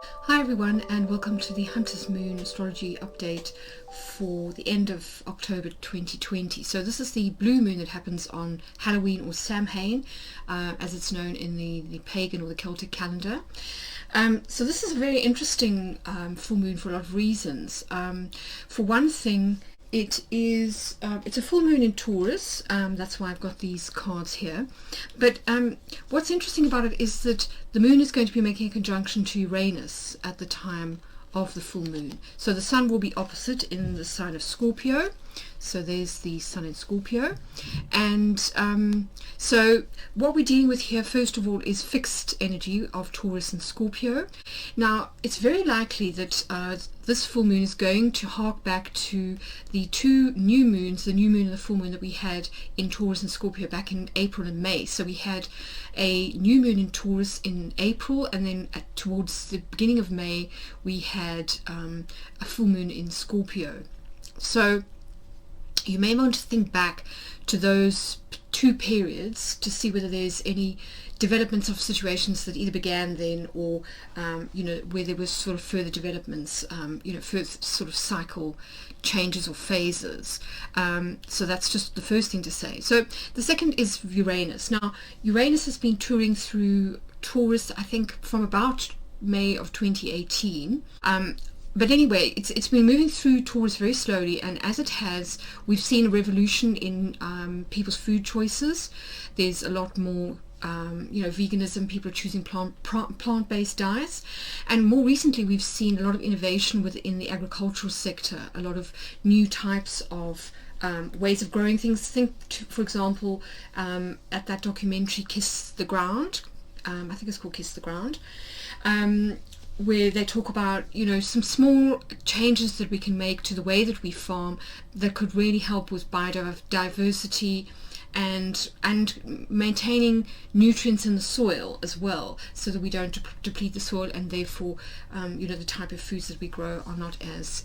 Hi everyone, and welcome to the Hunter's Moon astrology update for the end of October 2020. So this is the blue moon that happens on Halloween, or Samhain, as it's known in the pagan or the Celtic calendar. So this is a very interesting full moon for a lot of reasons. For one thing, it's a full moon in Taurus. That's why I've got these cards here. But what's interesting about it is that the moon is going to be making a conjunction to Uranus at the time of the full moon. So the sun will be opposite in the sign of Scorpio. So there's the sun in Scorpio. And so what we're dealing with here, first of all, is fixed energy of Taurus and Scorpio. Now, it's very likely that this full moon is going to hark back to the two new moons, the new moon and the full moon that we had in Taurus and Scorpio back in April and May. So we had a new moon in Taurus in April, and then towards the beginning of May, we had a full moon in Scorpio. So you may want to think back to those two periods to see whether there's any developments of situations that either began then or where there was sort of further developments, further sort of cycle changes or phases. So that's just the first thing to say. So the second is Uranus. Now, Uranus has been touring through Taurus, I think, from about May of 2018. But anyway, it's been moving through Taurus very slowly, and as it has, we've seen a revolution in people's food choices. There's a lot more veganism. People are choosing plant-based diets, and more recently we've seen a lot of innovation within the agricultural sector, a lot of new types of ways of growing things. For example, at that documentary Kiss the Ground, I think it's called Kiss the Ground, where they talk about some small changes that we can make to the way that we farm that could really help with biodiversity and maintaining nutrients in the soil as well, so that we don't deplete the soil, and therefore the type of foods that we grow are not as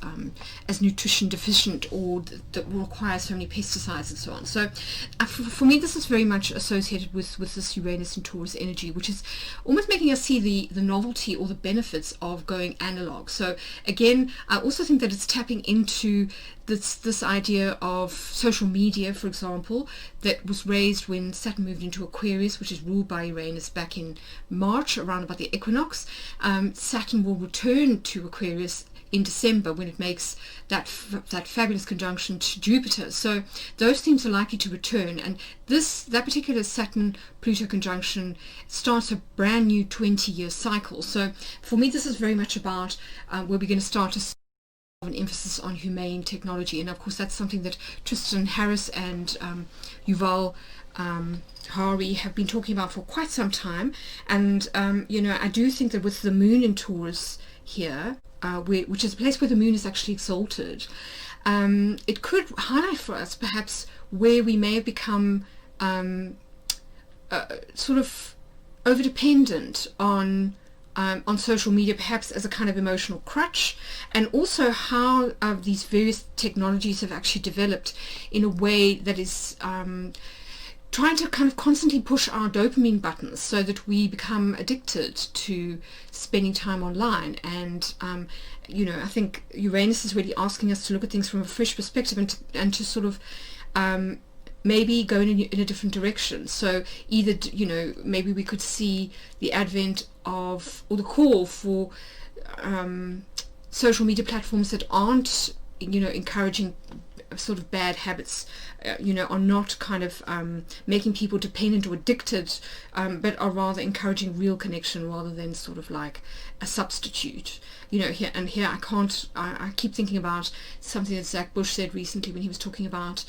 nutrition deficient, or that will require so many pesticides and so on. So for me, this is very much associated with this Uranus and Taurus energy, which is almost making us see the novelty or the benefits of going analog. So again, I also think that it's tapping into this idea of social media, for example, that was raised when Saturn moved into Aquarius, which is ruled by Uranus, back in March, around about the equinox. Saturn will return to Aquarius in December when it makes that fabulous conjunction to Jupiter. So those themes are likely to return, and that particular Saturn-Pluto conjunction starts a brand new 20-year cycle. So for me, this is very much about where we're going to start to an emphasis on humane technology, and of course that's something that Tristan Harris and Yuval Harari have been talking about for quite some time. And I do think that with the moon in Taurus here, which is a place where the moon is actually exalted, it could highlight for us perhaps where we may have become sort of over dependent on social media, perhaps as a kind of emotional crutch, and also how these various technologies have actually developed in a way that is trying to kind of constantly push our dopamine buttons, so that we become addicted to spending time online. And I think Uranus is really asking us to look at things from a fresh perspective, and to sort of maybe go in a different direction. So either maybe we could see the advent of, or the call for, social media platforms that aren't encouraging sort of bad habits, are not kind of making people dependent or addicted, but are rather encouraging real connection rather than sort of like a substitute. Here I keep thinking about something that Zach Bush said recently when he was talking about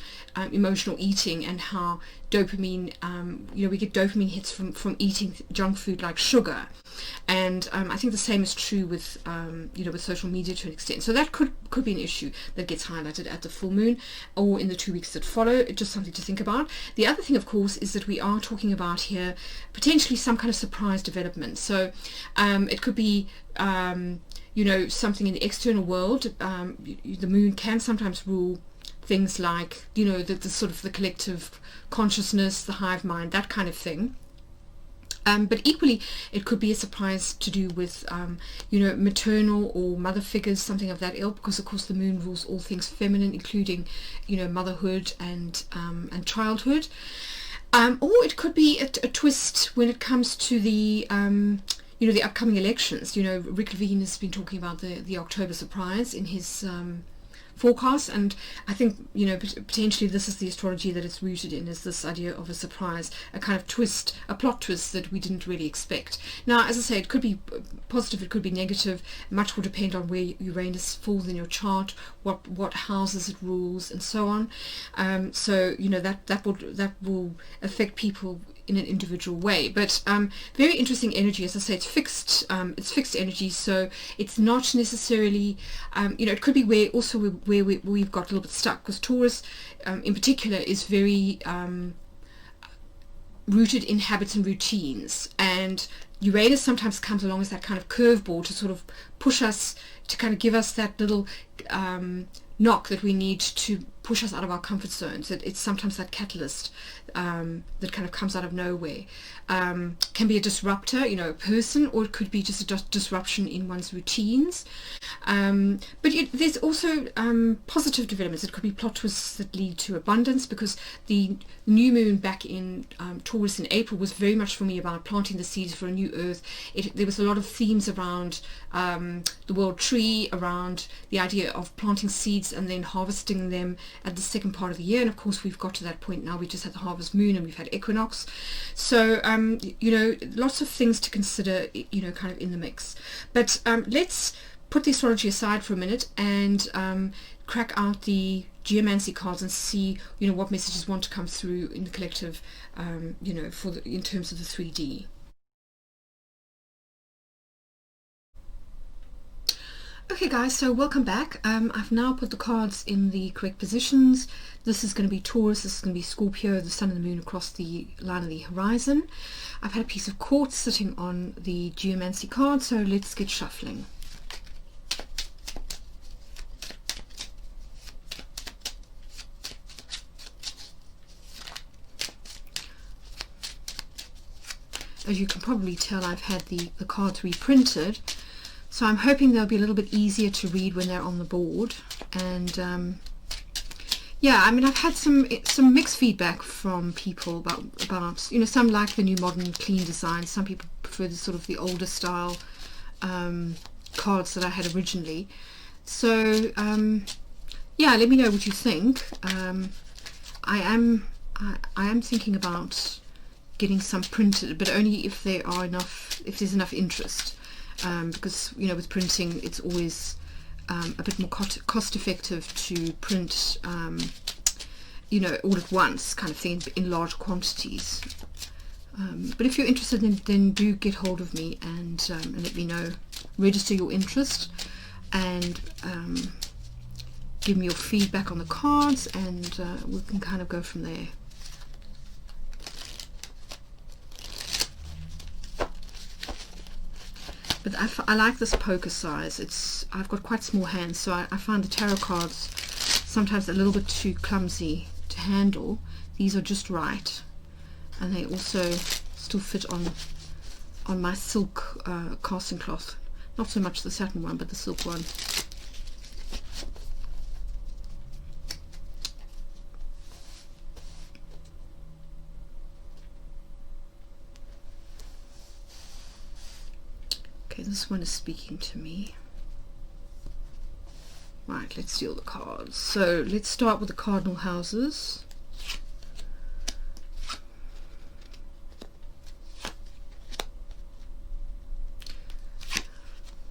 emotional eating, and how dopamine, we get dopamine hits from eating junk food like sugar. And I think the same is true with with social media to an extent. So that could be an issue that gets highlighted at the full moon or in the 2 weeks that follow. It's just something to think about. The other thing, of course, is that we are talking about here potentially some kind of surprise development. So it could be something in the external world. The moon can sometimes rule things like the sort of the collective consciousness, the hive mind, that kind of thing. But equally, it could be a surprise to do with, maternal or mother figures, something of that ilk, because of course the moon rules all things feminine, including, motherhood and childhood. Or it could be a twist when it comes to the, the upcoming elections. Rick Levine has been talking about the October surprise in his forecast, and I think potentially this is the astrology that it's rooted in, is this idea of a surprise, a kind of twist, a plot twist that we didn't really expect. Now, as I say, it could be positive, it could be negative. Much will depend on where Uranus falls in your chart, what houses it rules, and so on. So that will affect people in an individual way, but very interesting energy. As I say, it's fixed energy, so it's not necessarily it could be where we've got a little bit stuck, because Taurus in particular is very rooted in habits and routines, and Uranus sometimes comes along as that kind of curveball to sort of push us, to kind of give us that little knock that we need to push us out of our comfort zones. It's sometimes that catalyst that kind of comes out of nowhere. Can be a disruptor, a person, or it could be just a disruption in one's routines. But there's also positive developments. It could be plot twists that lead to abundance, because the new moon back in Taurus in April was very much for me about planting the seeds for a new earth. There was a lot of themes around the world tree, around the idea of planting seeds and then harvesting them at the second part of the year. And of course we've got to that point now. We just had the harvest moon and we've had equinox, so lots of things to consider, kind of in the mix. But let's put the astrology aside for a minute and crack out the Geomancy cards and see what messages want to come through in the collective, in terms of the 3D. Okay guys, so welcome back. I've now put the cards in the correct positions. This is going to be Taurus, this is going to be Scorpio, the sun and the moon across the line of the horizon. I've had a piece of quartz sitting on the Geomancy card, so let's get shuffling. As you can probably tell, I've had the cards reprinted, so I'm hoping they'll be a little bit easier to read when they're on the board. And yeah, I mean, I've had some mixed feedback from people about some like the new modern clean design. Some people prefer the sort of the older style cards that I had originally. So yeah, let me know what you think. I am thinking about getting some printed, but only if there's enough interest. Because with printing, it's always a bit more cost effective to print all at once, kind of thing, in large quantities. But if you're interested, then do get hold of me and let me know. Register your interest and give me your feedback on the cards, and we can kind of go from there. But I like this poker size. I've got quite small hands, so I find the tarot cards sometimes a little bit too clumsy to handle. These are just right, and they also still fit on my silk casting cloth. Not so much the satin one, but the silk one. Okay, this one is speaking to me. Right, let's deal the cards. So let's start with the cardinal houses.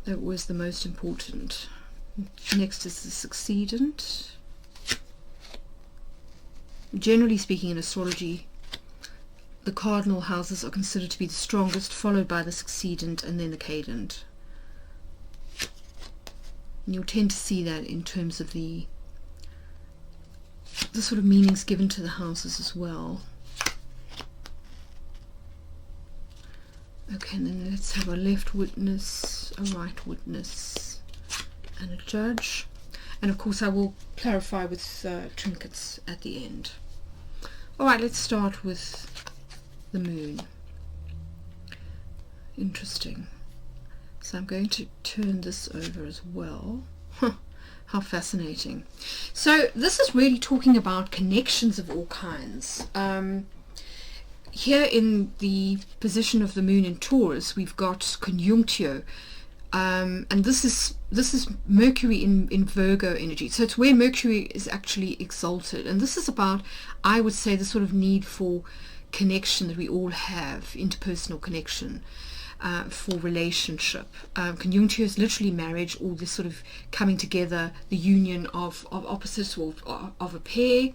That was the most important. Next is the succedent. Generally speaking, in astrology, the cardinal houses are considered to be the strongest, followed by the succedent and then the cadent. And you'll tend to see that in terms of the sort of meanings given to the houses as well. Okay, and then let's have a left witness, a right witness, and a judge. And of course I will clarify with trinkets at the end. Alright, let's start with the moon. Interesting. So I'm going to turn this over as well. How fascinating. So this is really talking about connections of all kinds. Here in the position of the moon in Taurus, we've got conjunctio, and this is Mercury in Virgo energy. So it's where Mercury is actually exalted, and this is about, I would say, the sort of need for connection that we all have, interpersonal connection. For relationship. Conjunctio is literally marriage, or this sort of coming together, the union of opposites, or of a pair.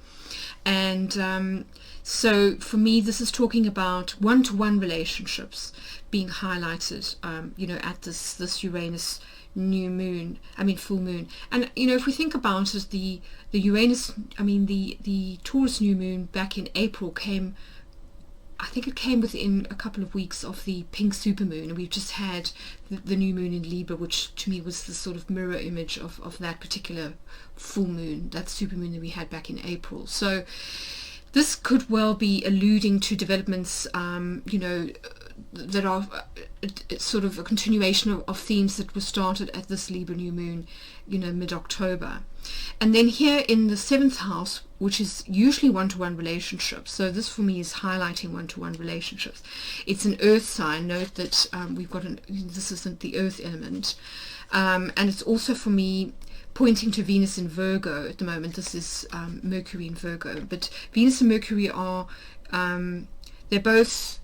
And so for me, this is talking about one-to-one relationships being highlighted, at this Uranus full moon. And if we think about it, the Uranus, the Taurus new moon back in April I think it came within a couple of weeks of the pink supermoon, and we've just had the new moon in Libra, which to me was the sort of mirror image of that particular full moon, that supermoon that we had back in April. So this could well be alluding to developments, that are sort of a continuation of themes that were started at this Libra new moon, mid-October. And then here in the 7th house, which is usually one-to-one relationships, so this for me is highlighting one-to-one relationships. It's an earth sign. Note that this isn't the earth element, and it's also for me pointing to Venus in Virgo at the moment. This is Mercury in Virgo, but Venus and Mercury are they're both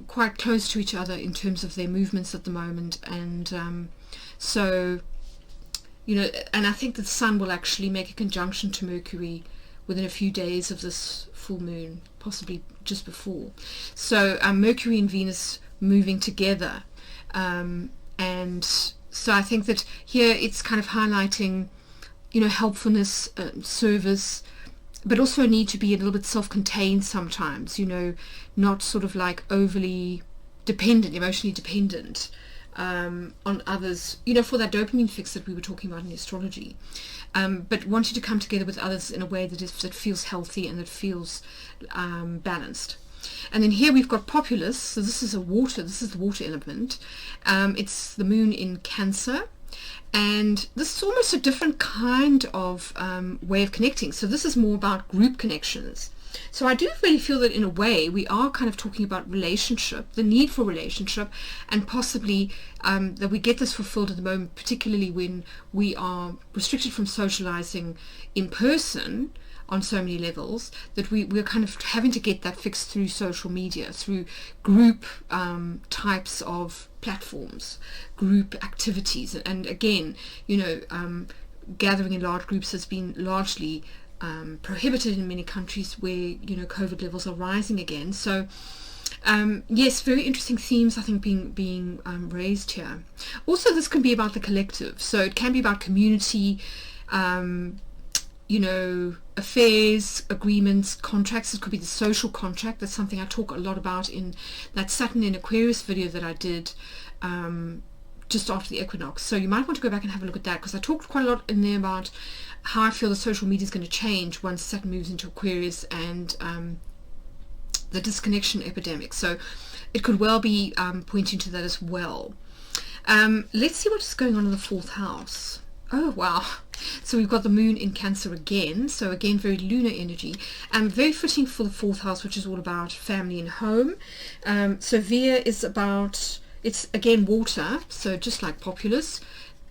quite close to each other in terms of their movements at the moment, and so and I think that the Sun will actually make a conjunction to Mercury within a few days of this full moon, possibly just before. So Mercury and Venus moving together, and so I think that here it's kind of highlighting helpfulness, service, but also a need to be a little bit self-contained sometimes, not sort of like overly dependent, emotionally dependent on others, for that dopamine fix that we were talking about in astrology, but wanting to come together with others in a way that feels healthy and that feels balanced. And then here we've got populace. So this is the water element. It's the moon in Cancer, and this is almost a different kind of way of connecting. So this is more about group connections. So I do really feel that in a way we are kind of talking about relationship, the need for relationship, and possibly that we get this fulfilled at the moment, particularly when we are restricted from socializing in person on so many levels, that we're kind of having to get that fixed through social media, through group types of platforms, group activities. And again, gathering in large groups has been largely prohibited in many countries where COVID levels are rising again. So yes, very interesting themes I think being raised here. Also, this can be about the collective, so it can be about community, affairs, agreements, contracts. It could be the social contract. That's something I talk a lot about in that Saturn in Aquarius video that I did just after the equinox. So you might want to go back and have a look at that, because I talked quite a lot in there about how I feel the social media is going to change once Saturn moves into Aquarius, and the disconnection epidemic. So it could well be pointing to that as well. Let's see what's going on in the 4th house. Oh wow, so we've got the moon in Cancer again, so again very lunar energy, and very fitting for the 4th house, which is all about family and home. So Via is about, it's again water, so just like populace,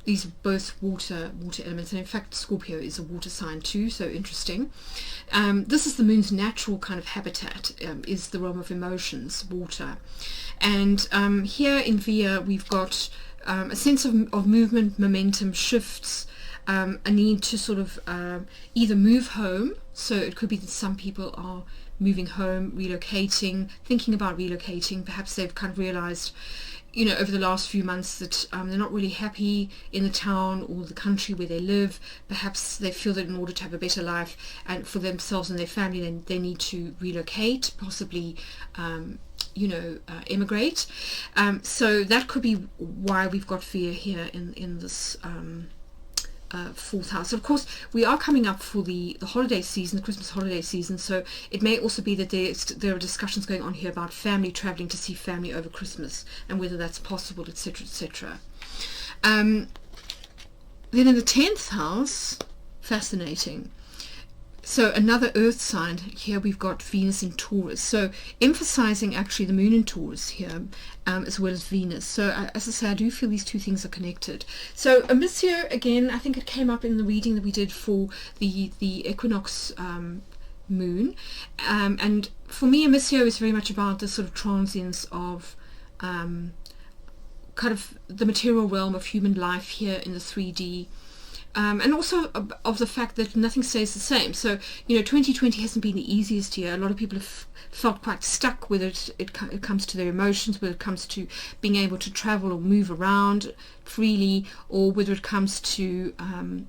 these are both water elements, and in fact Scorpio is a water sign too, so interesting. This is the moon's natural kind of habitat, is the realm of emotions, water. And here in Via we've got a sense of movement, momentum, shifts, a need to sort of either move home, so it could be that some people are moving home, relocating, thinking about relocating. Perhaps they've kind of realized over the last few months that they're not really happy in the town or the country where they live. Perhaps they feel that in order to have a better life and for themselves and their family, then they need to relocate, possibly immigrate. So that could be why we've got fear here in this fourth house. Of course, we are coming up for the holiday season, the Christmas holiday season, so it may also be that there are discussions going on here about family traveling to see family over Christmas and whether that's possible, etc., etc. Then in the 10th house, fascinating. So another earth sign here, we've got Venus in Taurus, so emphasizing actually the moon in Taurus here, as well as Venus. So as I say, I do feel these two things are connected. So Amicia, again, I think it came up in the reading that we did for the equinox moon, and for me Amicia is very much about the sort of transience of kind of the material realm of human life here in the 3D. And also of the fact that nothing stays the same. So, 2020 hasn't been the easiest year. A lot of people have felt quite stuck, whether it comes to their emotions, whether it comes to being able to travel or move around freely, or whether it comes to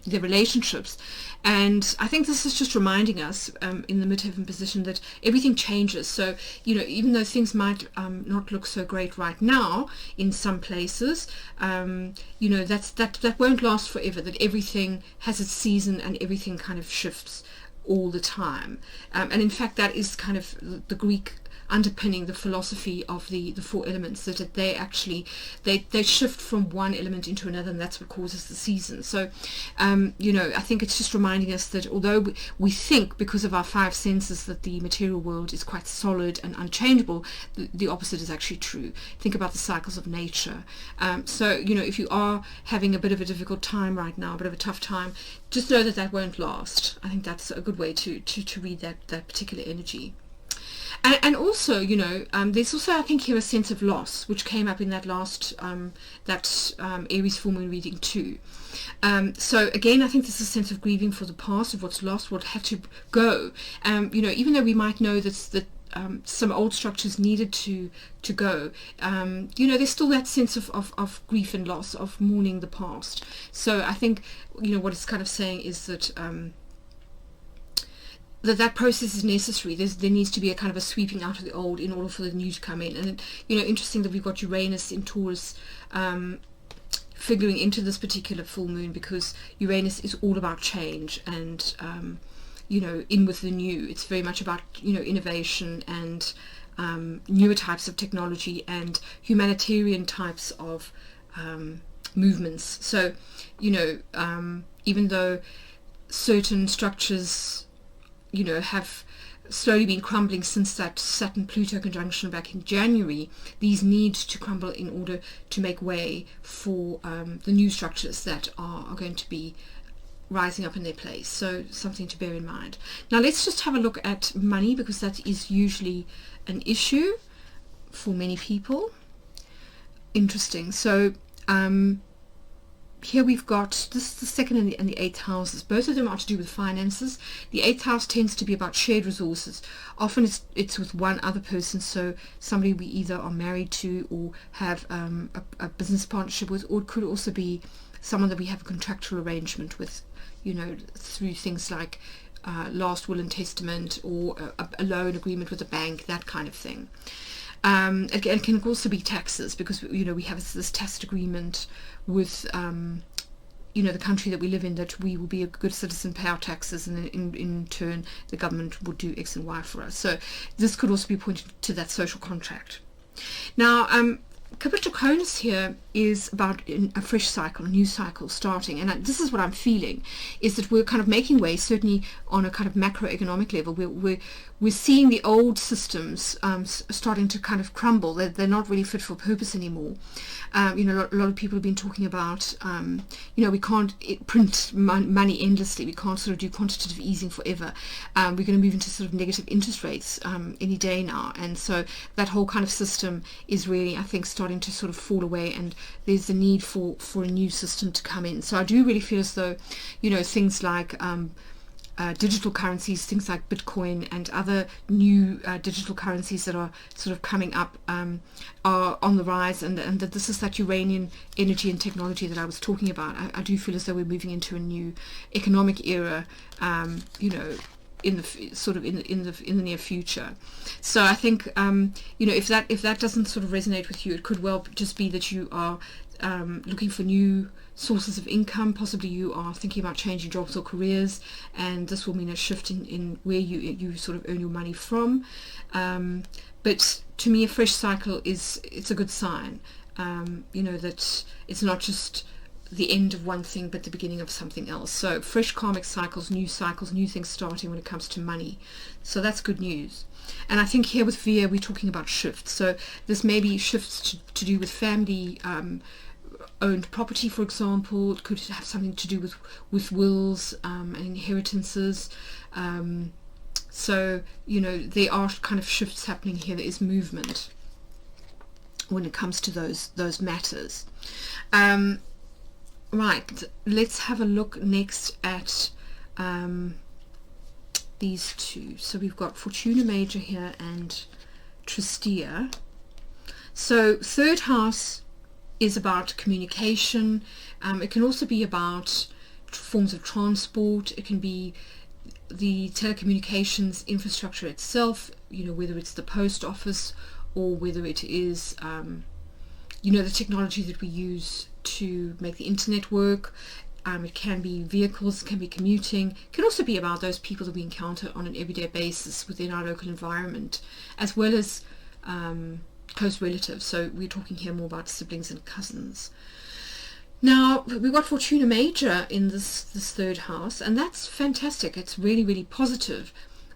their relationships. And I think this is just reminding us in the midheaven position that everything changes. So, even though things might not look so great right now in some places, that won't last forever, that everything has its season and everything kind of shifts all the time. And in fact, that is kind of the Greek underpinning the philosophy of the four elements, that they actually they shift from one element into another, and that's what causes the season. So I think it's just reminding us that although we think, because of our five senses, that the material world is quite solid and unchangeable, the opposite is actually true. Think about the cycles of nature. So if you are having a bit of a difficult time right now, a bit of a tough time, just know that won't last. I think that's a good way to read that particular energy. And also, there's also, I think, here a sense of loss, which came up in that last, Aries full moon reading too. So again, I think there's a sense of grieving for the past, of what's lost, what had to go. Even though we might know that some old structures needed to go, there's still that sense of grief and loss, of mourning the past. So I think, what it's kind of saying is that that process is necessary. There needs to be a kind of a sweeping out of the old in order for the new to come in. And interesting that we've got Uranus in Taurus figuring into this particular full moon, because Uranus is all about change and in with the new. It's very much about innovation and newer types of technology and humanitarian types of movements. So even though certain structures have slowly been crumbling since that Saturn-Pluto conjunction back in January, these need to crumble in order to make way for the new structures that are going to be rising up in their place. So something to bear in mind. Now let's just have a look at money, because that is usually an issue for many people. Interesting. So here we've got this, the second and the 8th houses. Both of them are to do with finances. The 8th house tends to be about shared resources. Often it's with one other person, so somebody we either are married to or have a business partnership with, or it could also be someone that we have a contractual arrangement with, through things like last will and testament, or a loan agreement with a bank, that kind of thing. Again, it can also be taxes, because we have this tacit agreement with the country that we live in, that we will be a good citizen, pay our taxes, and in turn the government will do X and Y for us. So this could also be pointed to that social contract. Now Capricornus here is about a fresh cycle, a new cycle starting, and this is what I'm feeling, is that we're kind of making way, certainly on a kind of macroeconomic level. We're seeing the old systems starting to kind of crumble. They're not really fit for purpose anymore. A lot of people have been talking about, we can't print money endlessly. We can't sort of do quantitative easing forever. We're going to move into sort of negative interest rates any day now. And so that whole kind of system is really, I think, starting to sort of fall away, and there's the need for a new system to come in. So I do really feel as though, things like digital currencies, things like Bitcoin and other new digital currencies that are sort of coming up are on the rise, and that this is that Uranian energy and technology that I was talking about. I do feel as though we're moving into a new economic era, in the near future. So I think if that doesn't sort of resonate with you, it could well just be that you are looking for new sources of income. Possibly you are thinking about changing jobs or careers, and this will mean a shift in where you sort of earn your money from. But to me, a fresh cycle it's a good sign. That it's not just the end of one thing but the beginning of something else. So fresh karmic cycles, new things starting when it comes to money. So that's good news. And I think here with Via we're talking about shifts. So this may be shifts to do with family owned property, for example. It could have something to do with wills and inheritances. So there are kind of shifts happening here. There is movement when it comes to those matters. Right, let's have a look next at these two. So we've got Fortuna Major here and Tristia. So third house is about communication. It can also be about forms of transport. It can be the telecommunications infrastructure itself, whether it's the post office or whether it is the technology that we use to make the internet work. It can be vehicles, it can be commuting. It can also be about those people that we encounter on an everyday basis within our local environment, as well as close relatives. So we're talking here more about siblings and cousins. Now, we've got Fortuna Major in this third house, and that's fantastic. It's really, really positive.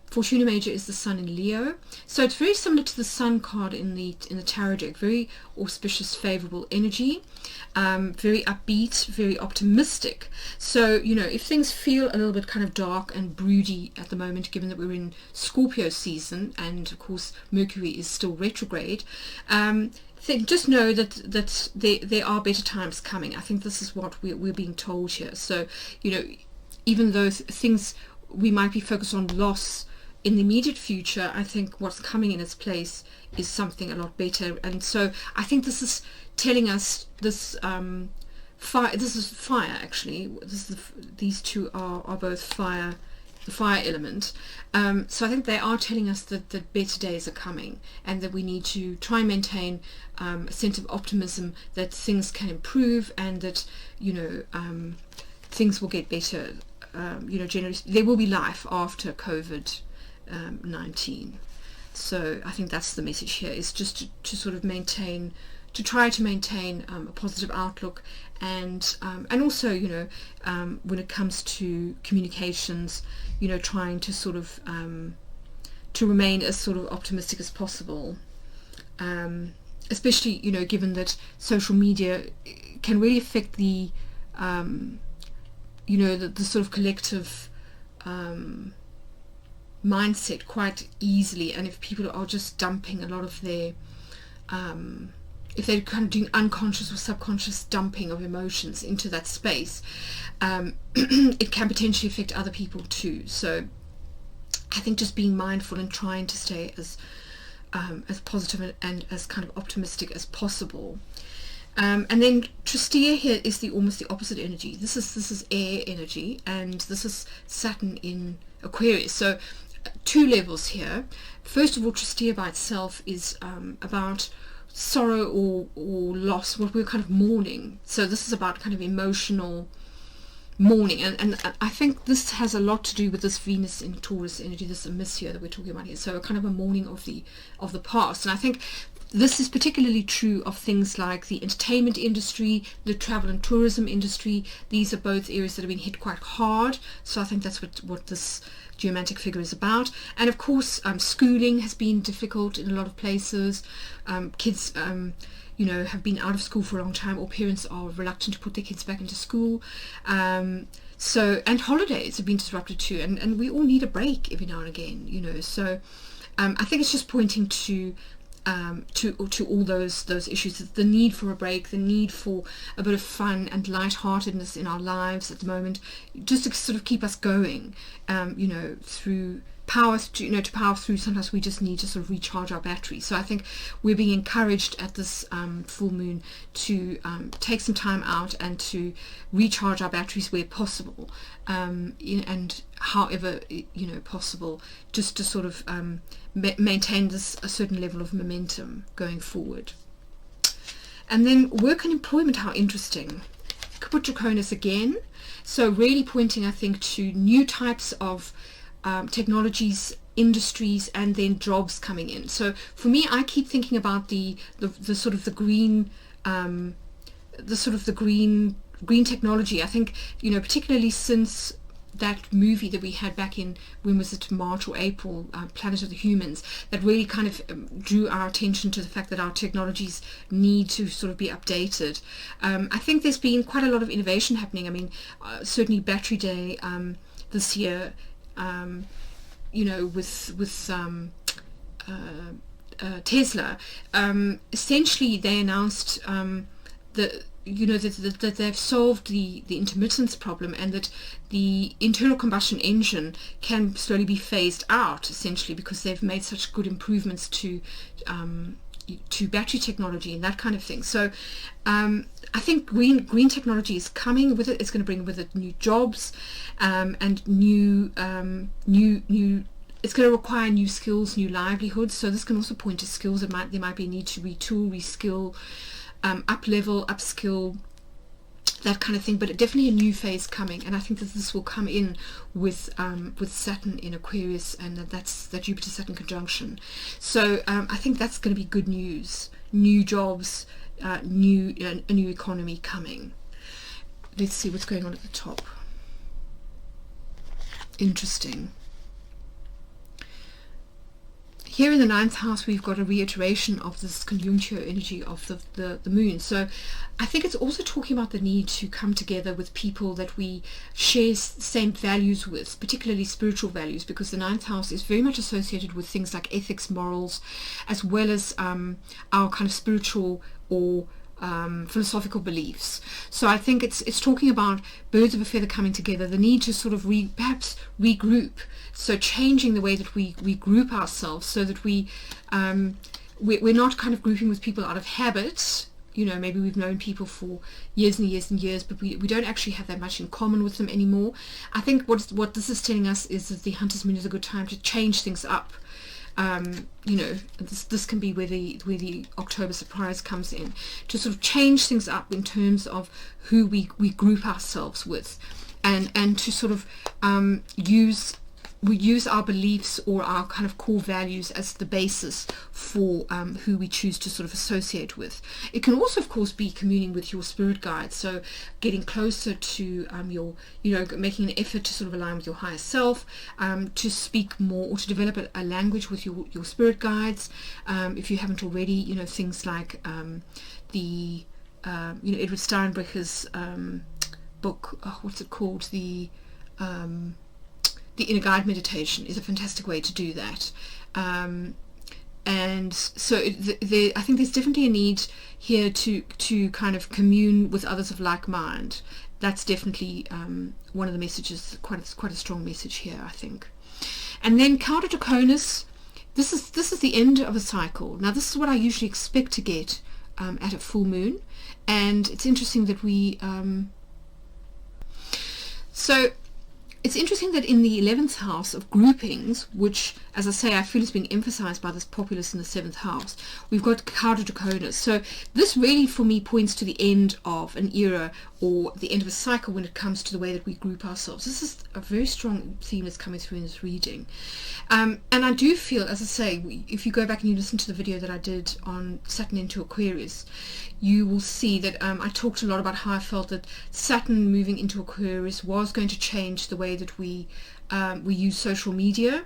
Fortuna Major is the Sun in Leo, so it's very similar to the Sun card in the tarot deck. Very auspicious, favorable energy, very upbeat, very optimistic. So if things feel a little bit kind of dark and broody at the moment, given that we're in Scorpio season and of course Mercury is still retrograde, just know that there are better times coming. I think this is what we're being told here. So even though things we might be focused on loss in the immediate future, I think what's coming in its place is something a lot better. And so I think this is telling us this fire. This is fire, actually. These two are both fire, the fire element. So I think they are telling us that better days are coming, and that we need to try and maintain a sense of optimism that things can improve, and that things will get better. Generally there will be life after COVID-19. So I think that's the message here, is just to sort of try to maintain a positive outlook, and also when it comes to communications, trying to sort of to remain as sort of optimistic as possible, especially given that social media can really affect the the sort of collective mindset quite easily. And if people are just dumping a lot of their if they're kind of doing unconscious or subconscious dumping of emotions into that space, it can potentially affect other people too. So I think just being mindful and trying to stay as positive and as kind of optimistic as possible. And then Tristia here is almost the opposite energy. This is air energy, and this is Saturn in Aquarius. So two levels here. First of all, Tristia by itself is about sorrow or loss, what we're kind of mourning. So this is about kind of emotional mourning, and I think this has a lot to do with this Venus in Taurus energy, this amiss here that we're talking about here. So a kind of a mourning of the past. And I think this is particularly true of things like the entertainment industry, the travel and tourism industry. These are both areas that have been hit quite hard. So I think that's what this geomantic figure is about. And of course, schooling has been difficult in a lot of places. Kids have been out of school for a long time, or parents are reluctant to put their kids back into school. And holidays have been disrupted too. And we all need a break every now and again, So I think it's just pointing to all those issues, the need for a break, the need for a bit of fun and lightheartedness in our lives at the moment, just to sort of keep us going, through to power through. Sometimes we just need to sort of recharge our batteries. So I think we're being encouraged at this full moon to take some time out and to recharge our batteries where possible, and however possible, just to sort of maintain a certain level of momentum going forward. And then work and employment, how interesting. Put Draconis again. So really pointing, I think, to new types of technologies, industries, and then jobs coming in. So for me, I keep thinking about the sort of the green, green technology. I think, you know, particularly since that movie that we had back in, when was it, March or April, Planet of the Humans, that really kind of drew our attention to the fact that our technologies need to sort of be updated. I think there's been quite a lot of innovation happening. I mean, certainly Battery Day this year, you know, with Tesla, essentially they announced that they've solved the intermittence problem, and that the internal combustion engine can slowly be phased out, essentially because they've made such good improvements to battery technology and that kind of thing. So I think green technology is coming with it. It's going to bring with it new jobs, and new it's going to require new skills, new livelihoods. So this can also point to skills that there might be a need to retool, reskill, up-level, upskill, that kind of thing. But definitely a new phase coming, and I think that this will come in with Saturn in Aquarius, and that's the Jupiter-Saturn conjunction. So I think that's going to be good news. New jobs, a new economy coming. Let's see what's going on at the top. Interesting. Here in the 9th house, we've got a reiteration of this conjuncture energy of the moon. So I think it's also talking about the need to come together with people that we share same values with, particularly spiritual values, because the 9th house is very much associated with things like ethics, morals, as well as our kind of spiritual or philosophical beliefs. So I think it's talking about birds of a feather coming together, the need to sort of perhaps regroup. So changing the way that we group ourselves, so that we're not kind of grouping with people out of habit. You know, maybe we've known people for years and years and years, but we don't actually have that much in common with them anymore. I think what this is telling us is that the Hunter's Moon is a good time to change things up. You know, this can be where the October surprise comes in, to sort of change things up in terms of who we group ourselves with, and to sort of use our beliefs or our kind of core values as the basis for who we choose to sort of associate with. It can also, of course, be communing with your spirit guides, so getting closer to your, you know, making an effort to sort of align with your higher self, to speak more or to develop a language with your spirit guides, if you haven't already. You know, things like you know, Edward Steinbrecher's book, what's it called, the Inner Guide Meditation is a fantastic way to do that. And so I think there's definitely a need here to kind of commune with others of like mind. That's definitely one of the messages, quite a strong message here, I think. And then Counter Draconis, this is the end of a cycle. Now this is what I usually expect to get at a full moon, and it's interesting that so it's interesting that in the 11th house of groupings, which, as I say, I feel is being emphasized by this populace in the 7th house, we've got Counter Draconis. So this really, for me, points to the end of an era, or the end of a cycle when it comes to the way that we group ourselves. This is a very strong theme that's coming through in this reading. And I do feel, as I say, if you go back and you listen to the video that I did on Saturn into Aquarius, you will see that I talked a lot about how I felt that Saturn moving into Aquarius was going to change the way that we use social media,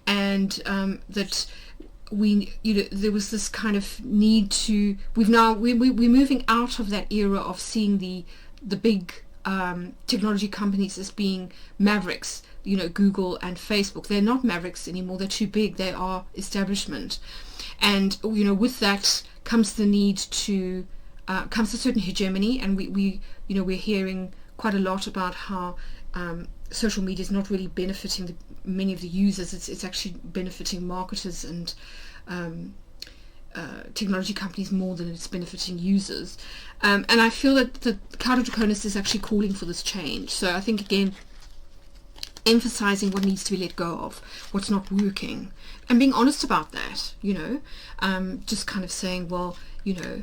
and that there was this kind of need to, we're moving out of that era of seeing the big technology companies as being mavericks. You know, Google and Facebook, they're not mavericks anymore, they're too big, they are establishment. And you know, with that comes the need to comes a certain hegemony, and we're hearing quite a lot about how social media is not really benefiting many of the users. It's actually benefiting marketers and technology companies more than it's benefiting users. And I feel that the Counter Draconis is actually calling for this change. So I think, again, emphasizing what needs to be let go of, what's not working, and being honest about that. You know, just kind of saying, well, you know,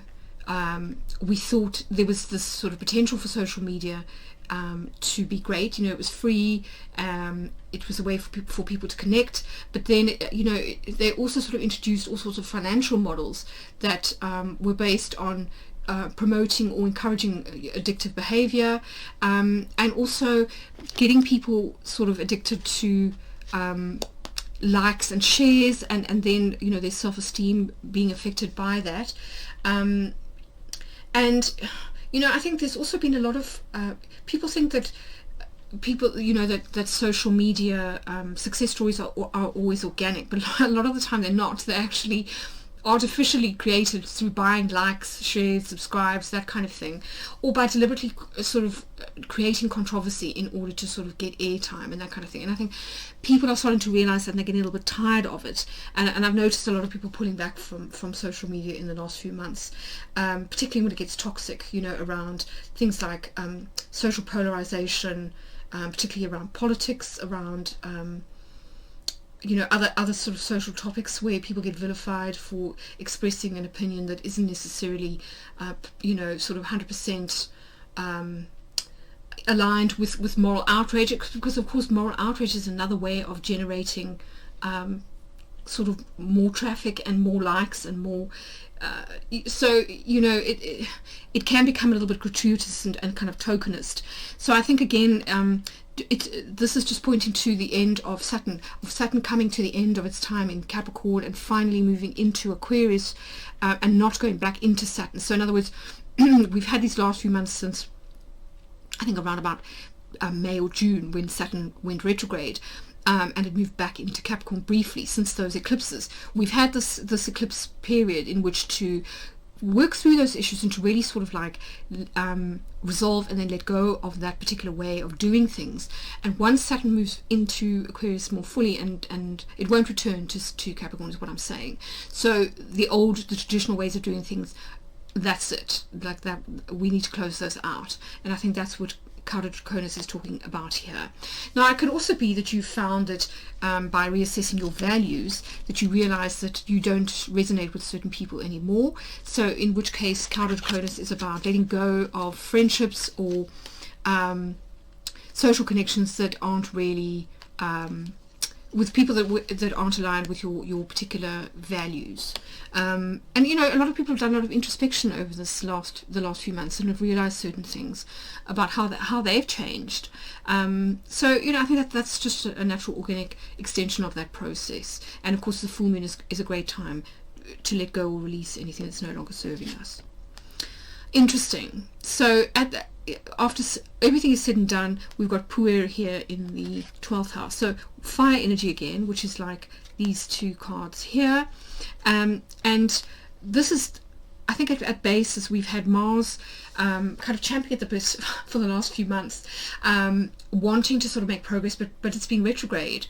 we thought there was this sort of potential for social media to be great. You know, it was free, it was a way for people to connect, but then, you know, they also sort of introduced all sorts of financial models that were based on promoting or encouraging addictive behavior, and also getting people sort of addicted to likes and shares, and then, you know, their self-esteem being affected by that. And, you know, I think there's also been a lot of people think that people, you know, that social media success stories are always organic, but a lot of the time they're not. They're actually artificially created through buying likes, shares, subscribes, that kind of thing, or by deliberately sort of creating controversy in order to sort of get airtime and that kind of thing. And I think people are starting to realize that, and they're getting a little bit tired of it, and I've noticed a lot of people pulling back from social media in the last few months, particularly when it gets toxic, you know, around things like social polarization, particularly around politics, around you know, other sort of social topics where people get vilified for expressing an opinion that isn't necessarily, you know, sort of 100% aligned with moral outrage, because of course moral outrage is another way of generating sort of more traffic and more likes and more, so, you know, it can become a little bit gratuitous and kind of tokenist. So I think, again, this is just pointing to the end of Saturn coming to the end of its time in Capricorn and finally moving into Aquarius, and not going back into Saturn. So in other words, we've had these last few months since, I think, around about May or June, when Saturn went retrograde, and it moved back into Capricorn briefly. Since those eclipses, we've had this eclipse period in which to work through those issues and to really sort of like resolve and then let go of that particular way of doing things. And once Saturn moves into Aquarius more fully, and it won't return to Capricorn, is what I'm saying. So the traditional ways of doing things, that's it. Like that, we need to close those out. And I think that's what Draconis is talking about here. Now, it could also be that you found that by reassessing your values, that you realize that you don't resonate with certain people anymore. So in which case, Draconis is about letting go of friendships or social connections that aren't really with people that aren't aligned with your particular values. And, you know, a lot of people have done a lot of introspection over the last few months and have realized certain things about how they've changed. So, you know, I think that's just a natural organic extension of that process. And of course, the full moon is a great time to let go or release anything that's no longer serving us. Interesting. So after everything is said and done, we've got Puer here in the 12th house. So fire energy again, which is like these two cards here. And this is, I think at basis, we've had Mars kind of champing at the bit for the last few months, wanting to sort of make progress, but it's been retrograde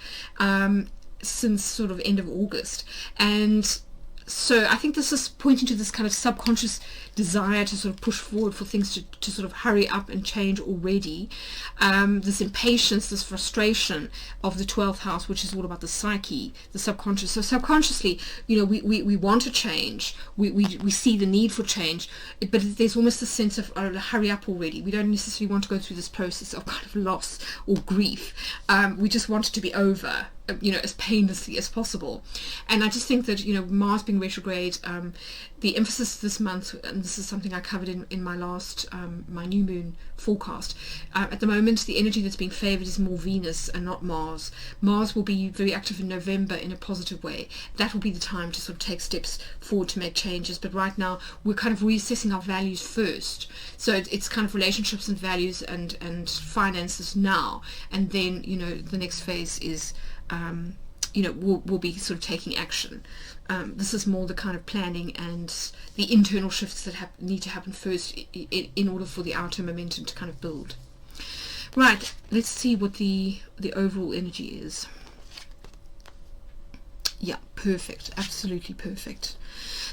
since sort of end of August. And so I think this is pointing to this kind of subconscious desire to sort of push forward for things to sort of hurry up and change already. This impatience, this frustration of the 12th house, which is all about the psyche, the subconscious. So subconsciously, you know, we want to change. We see the need for change, but there's almost a sense of hurry up already. We don't necessarily want to go through this process of kind of loss or grief. We just want it to be over, you know, as painlessly as possible. And I just think that, you know, Mars being retrograde, the emphasis this month, and this is something I covered in my last my new moon forecast, at the moment the energy that's being favored is more Venus and not Mars. Mars will be very active in November in a positive way. That will be the time to sort of take steps forward to make changes, but right now we're kind of reassessing our values first. So it's kind of relationships and values and finances now, and then, you know, the next phase is you know, we'll be sort of taking action. This is more the kind of planning and the internal shifts that need to happen first in order for the outer momentum to kind of build. Right, let's see what the overall energy is. Yeah, perfect, absolutely perfect.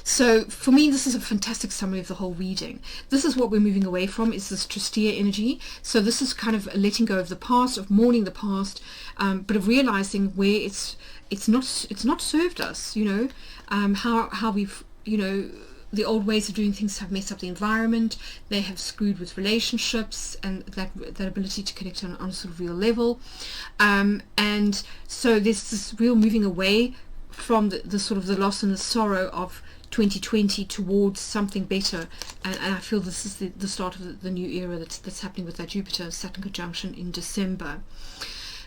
So for me, this is a fantastic summary of the whole reading. This is what we're moving away from, is this Tristia energy. So this is kind of letting go of the past, of mourning the past, but of realizing where it's not served us, you know, how we've, you know, the old ways of doing things have messed up the environment. They have screwed with relationships and that ability to connect on a sort of real level. And so there's this real moving away from the sort of the loss and the sorrow of 2020 towards something better, and I feel this is the start of the new era that's happening with that Jupiter-Saturn conjunction in December.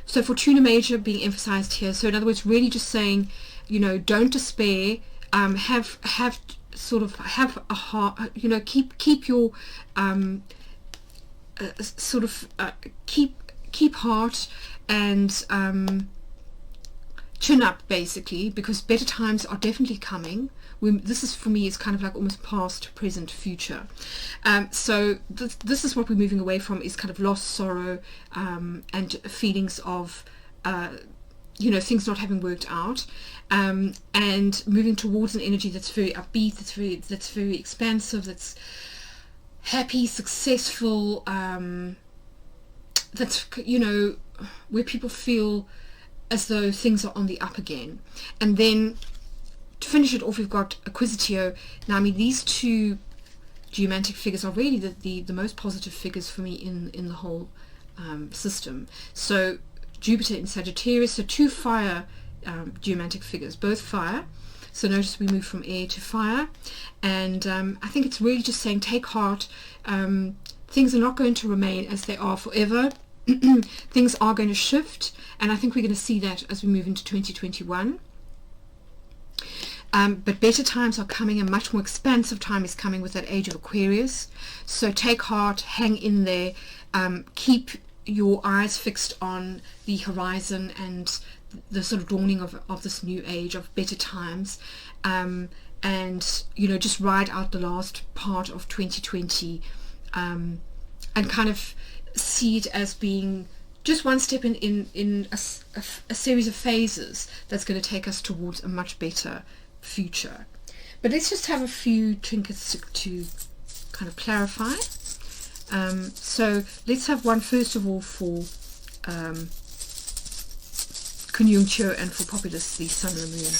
So Fortuna Major being emphasized here. So in other words, really just saying, you know, don't despair. Have a heart. You know, keep your keep heart and chin up, basically, because better times are definitely coming. This is, for me, is kind of like almost past, present, future. So this is what we're moving away from, is kind of loss, sorrow, and feelings of, you know, things not having worked out, and moving towards an energy that's very upbeat, that's very expansive, that's happy, successful, that's, you know, where people feel as though things are on the up again. And then to finish it off, we've got Acquisitio. Now, I mean, these two geomantic figures are really the most positive figures for me in the whole system. So Jupiter in Sagittarius, so two fire geomantic figures, both fire. So notice we move from air to fire, and I think it's really just saying, take heart. Things are not going to remain as they are forever. Things are going to shift, and I think we're going to see that as we move into 2021. But better times are coming, and much more expansive time is coming with that age of Aquarius. So take heart, hang in there, keep your eyes fixed on the horizon and the sort of dawning of this new age of better times, and, you know, just ride out the last part of 2020, and kind of see it as being just one step in a series of phases that's going to take us towards a much better future. But let's just have a few trinkets to kind of clarify. So let's have one first of all for conjuncture, and for populace, the sun and the moon.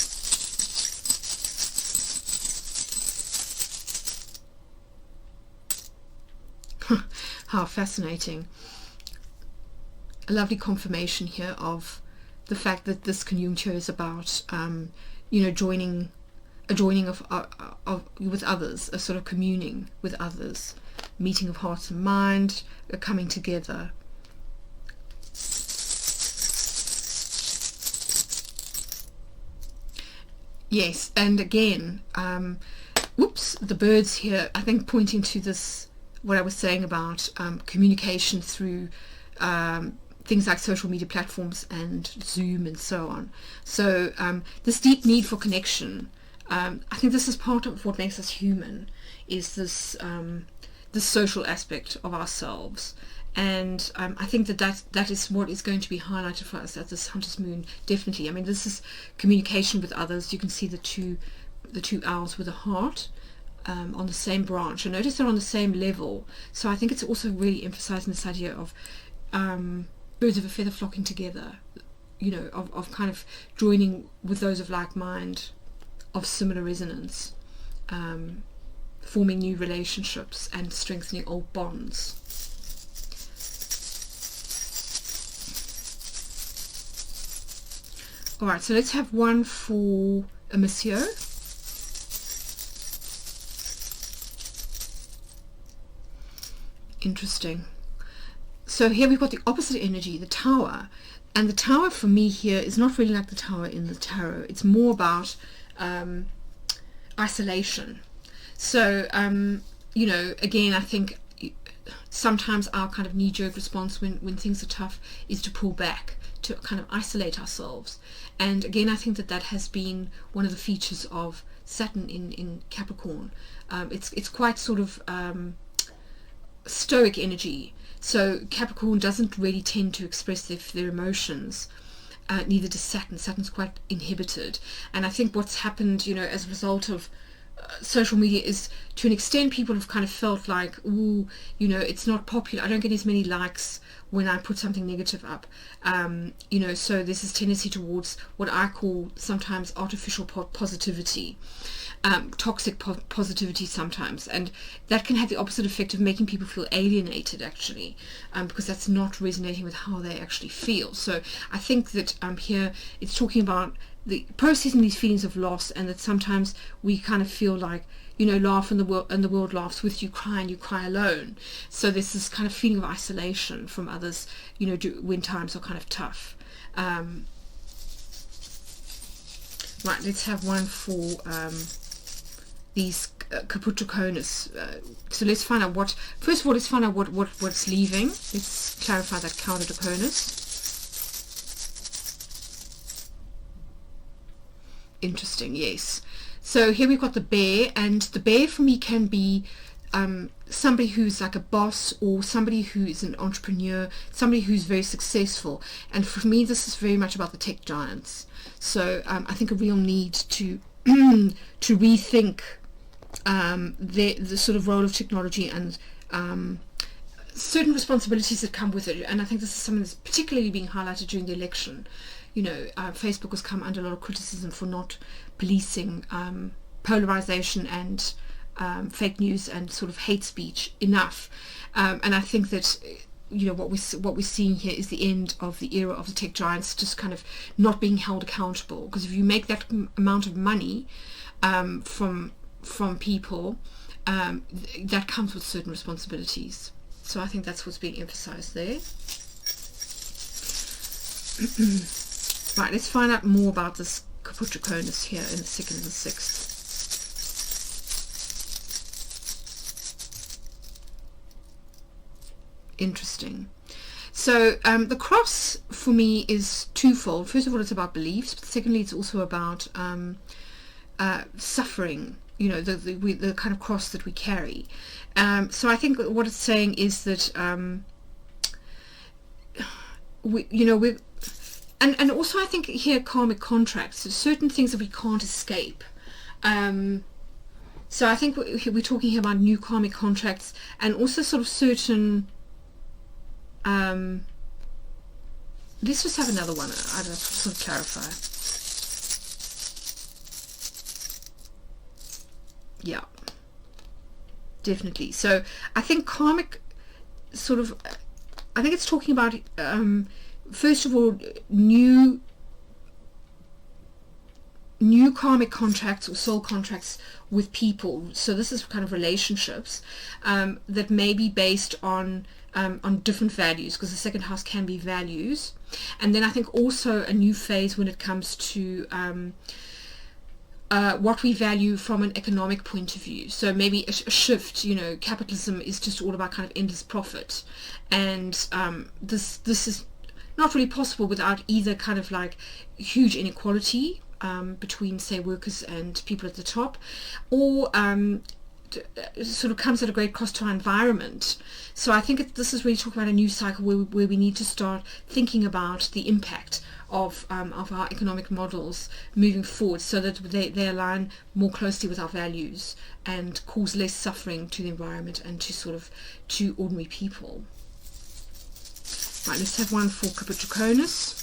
How fascinating. A lovely confirmation here of the fact that this conjuncture is about, you know, joining of with others, a sort of communing with others, meeting of hearts and mind, a coming together. Yes, and again, the birds here, I think, pointing to this, what I was saying about communication through things like social media platforms and Zoom and so on. So this deep need for connection, I think this is part of what makes us human, is this this social aspect of ourselves. And I think that is what is going to be highlighted for us at this Hunter's Moon, definitely. I mean, this is communication with others. You can see the two owls with a heart on the same branch, and notice they're on the same level. So I think it's also really emphasizing this idea of birds of a feather flocking together, you know, of kind of joining with those of like mind, of similar resonance, forming new relationships and strengthening old bonds. Alright, so let's have one for a Monsieur. Interesting. So here we've got the opposite energy, the Tower. And the Tower for me here is not really like the Tower in the Tarot. It's more about isolation. So, you know, again, I think sometimes our kind of knee-jerk response when things are tough is to pull back, to kind of isolate ourselves. And again, I think that has been one of the features of Saturn in Capricorn. It's quite sort of stoic energy. So Capricorn doesn't really tend to express their emotions. Neither does Saturn. Saturn's quite inhibited. And I think what's happened, you know, as a result of social media is, to an extent, people have kind of felt like, ooh, you know, it's not popular. I don't get as many likes when I put something negative up. You know, so there's this tendency towards what I call sometimes artificial positivity. toxic positivity sometimes, and that can have the opposite effect of making people feel alienated, actually, because that's not resonating with how they actually feel. So I think that here it's talking about the processing these feelings of loss, and that sometimes we kind of feel like, you know, laugh and the world laughs with you, cry and you cry alone. So there's this kind of feeling of isolation from others, you know, when times are kind of tough. Right, let's have one for these Capricornus. So let's find out what, first of all, let's find out what's leaving. Let's clarify that counter-Capricornus. Interesting, yes. So here we've got the bear, and the bear for me can be somebody who's like a boss, or somebody who is an entrepreneur, somebody who's very successful. And for me, this is very much about the tech giants. So I think a real need to to rethink the sort of role of technology and certain responsibilities that come with it. And I think this is something that's particularly being highlighted during the election. You know, Facebook has come under a lot of criticism for not policing polarization and fake news and sort of hate speech enough. And I think that, you know, what we're seeing here is the end of the era of the tech giants just kind of not being held accountable. Because if you make that amount of money from people, that comes with certain responsibilities. So I think that's what's being emphasized there. Right, let's find out more about this Capricornus here in the 2nd and the 6th. Interesting. So the cross for me is twofold. First of all, it's about beliefs, but secondly, it's also about suffering. You know, the kind of cross that we carry. So I think what it's saying is that we're and also I think here karmic contracts, so certain things that we can't escape. So I think we're talking here about new karmic contracts, and also sort of certain let's just have another one. I'd just sort of clarify. Yeah, definitely. So I think karmic sort of, I think it's talking about first of all new karmic contracts or soul contracts with people. So this is kind of relationships that may be based on different values, because the second house can be values. And then I think also a new phase when it comes to what we value from an economic point of view. So maybe a shift, you know, capitalism is just all about kind of endless profit, and this is not really possible without either kind of like huge inequality between, say, workers and people at the top, or sort of comes at a great cost to our environment. So I think this is really talking about a new cycle where we need to start thinking about the impact of our economic models moving forward, so that they align more closely with our values and cause less suffering to the environment and to ordinary people. Right, let's have one for Capricornus.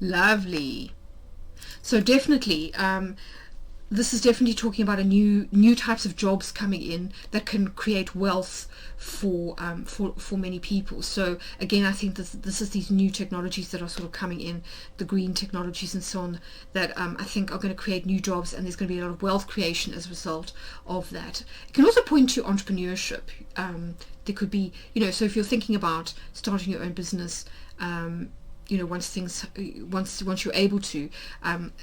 Lovely. So definitely, this is definitely talking about a new types of jobs coming in that can create wealth for many people. So again, I think this is these new technologies that are sort of coming in, the green technologies and so on, that I think are going to create new jobs, and there's going to be a lot of wealth creation as a result of that. It can also point to entrepreneurship. There could be, you know, so if you're thinking about starting your own business, you know, once you're able to,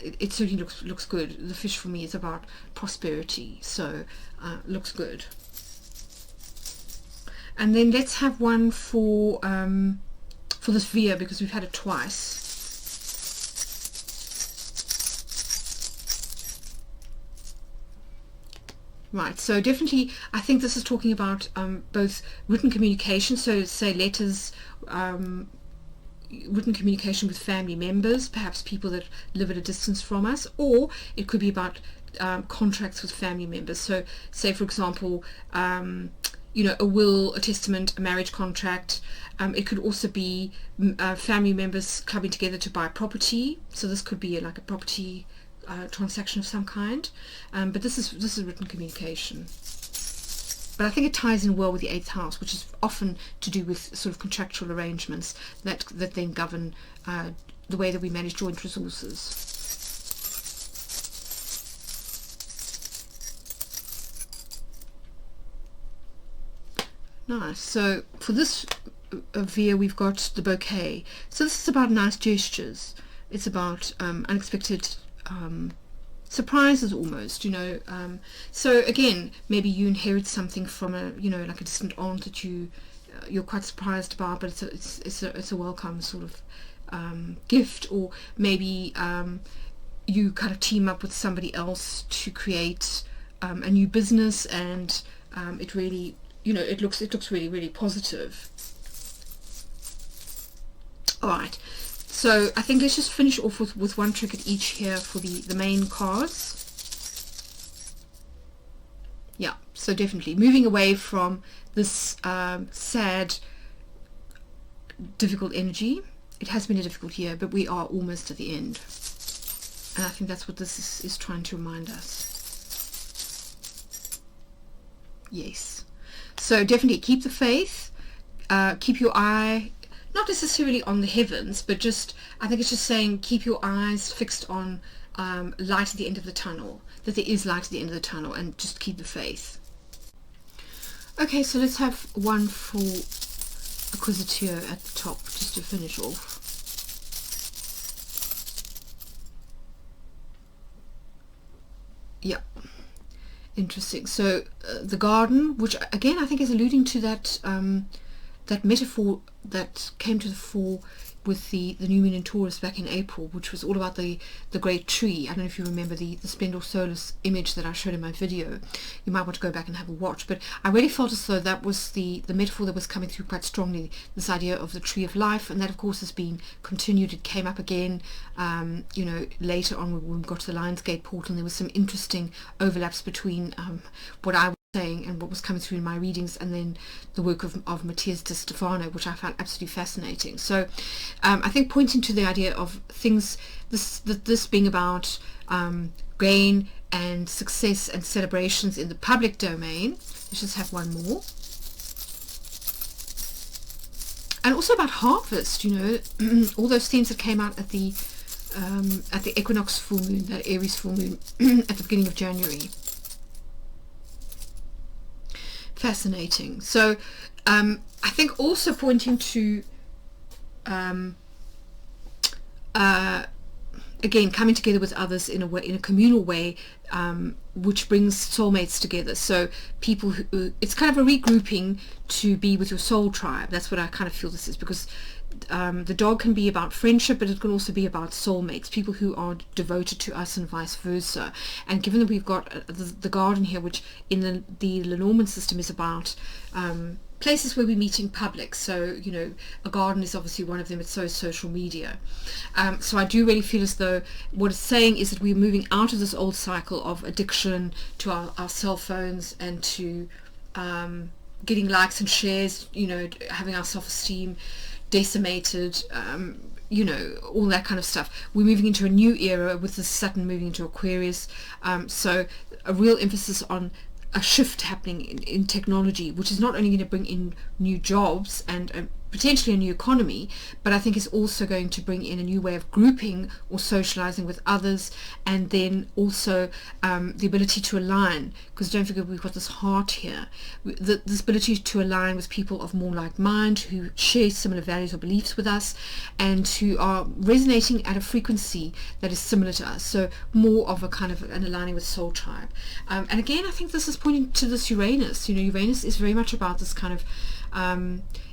it certainly looks good. The fish for me is about prosperity, so looks good. And then let's have one for this Via, because we've had it twice. Right, so definitely I think this is talking about both written communication, so say letters, written communication with family members, perhaps people that live at a distance from us, or it could be about contracts with family members. So say, for example, you know, a will, a testament, a marriage contract. It could also be family members coming together to buy property. So this could be like a property transaction of some kind. But this is written communication. But I think it ties in well with the 8th house, which is often to do with sort of contractual arrangements that then govern the way that we manage joint resources. Nice. So for this Via, we've got the bouquet. So this is about nice gestures. It's about unexpected surprises almost, you know. So again, maybe you inherit something from a, you know, like a distant aunt that you're quite surprised about, but it's a welcome sort of gift. Or maybe you kind of team up with somebody else to create a new business, and it really, you know, it looks really, really positive. All right, so I think let's just finish off with one trick at each here for the main cards. Yeah, so definitely moving away from this sad, difficult energy. It has been a difficult year, but we are almost at the end. And I think that's what this is trying to remind us. Yes. So definitely keep the faith, keep your eye, not necessarily on the heavens, but just, I think it's just saying keep your eyes fixed on light at the end of the tunnel, that there is light at the end of the tunnel, and just keep the faith. Okay, so let's have one for Acquisiteur at the top, just to finish off. Yeah. Interesting. So the garden, which again I think is alluding to that that metaphor that came to the fore with the new moon in Taurus back in April, which was all about the great tree. I don't know if you remember the Splendor Solis image that I showed in my video. You might want to go back and have a watch, but I really felt as though that was the metaphor that was coming through quite strongly, this idea of the tree of life, and that of course has been continued. It came up again you know, later on when we got to the Lionsgate portal, and there was some interesting overlaps between what I was saying and what was coming through in my readings, and then the work of Matthias de Stefano, which I found absolutely fascinating. So I think pointing to the idea of things, this being about gain and success and celebrations in the public domain. Let's just have one more. And also about harvest, you know, all those themes that came out at the equinox full moon, that Aries full moon at the beginning of January. Fascinating. So I think also pointing to again coming together with others in a way, in a communal way, which brings soulmates together. So people who, it's kind of a regrouping to be with your soul tribe. That's what I kind of feel this is, because the dog can be about friendship, but it can also be about soulmates, people who are devoted to us and vice versa. And given that we've got the garden here, which in the Lenormand system is about places where we meet in public, so you know, a garden is obviously one of them. It's so social media. So I do really feel as though what it's saying is that we're moving out of this old cycle of addiction to our cell phones, and to getting likes and shares, you know, having our self-esteem decimated, you know, all that kind of stuff. We're moving into a new era with the Saturn moving into Aquarius, so a real emphasis on a shift happening in technology, which is not only going to bring in new jobs and potentially a new economy, but I think is also going to bring in a new way of grouping or socializing with others, and then also the ability to align, because don't forget we've got this heart here, this ability to align with people of more like mind, who share similar values or beliefs with us, and who are resonating at a frequency that is similar to us. So more of a kind of an aligning with soul tribe. And again, I think this is pointing to this Uranus. You know, Uranus is very much about this kind of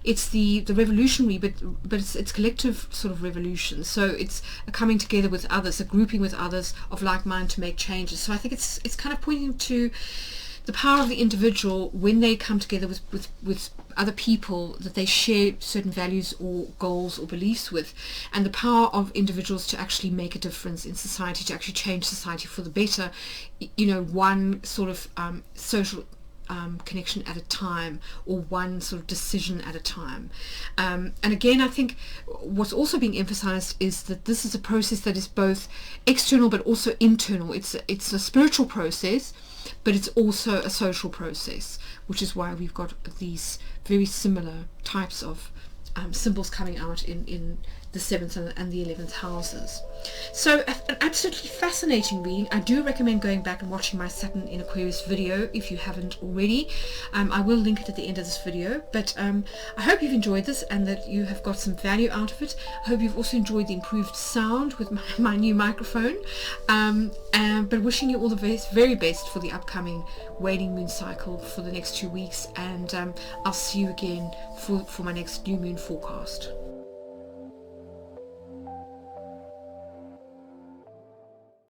it's the revolutionary, but it's collective sort of revolution. So it's a coming together with others, a grouping with others of like mind to make changes. So I think it's kind of pointing to the power of the individual when they come together with other people that they share certain values or goals or beliefs with, and the power of individuals to actually make a difference in society, to actually change society for the better. You know, one sort of social connection at a time, or one sort of decision at a time. And again, I think what's also being emphasized is that this is a process that is both external but also internal. It's a spiritual process, but it's also a social process, which is why we've got these very similar types of symbols coming out in the 7th and the 11th houses. So an absolutely fascinating reading. I do recommend going back and watching my Saturn in Aquarius video if you haven't already. I will link it at the end of this video, but I hope you've enjoyed this and that you have got some value out of it. I hope you've also enjoyed the improved sound with my new microphone, but wishing you all the very best for the upcoming waning moon cycle for the next 2 weeks, and I'll see you again for my next new moon forecast.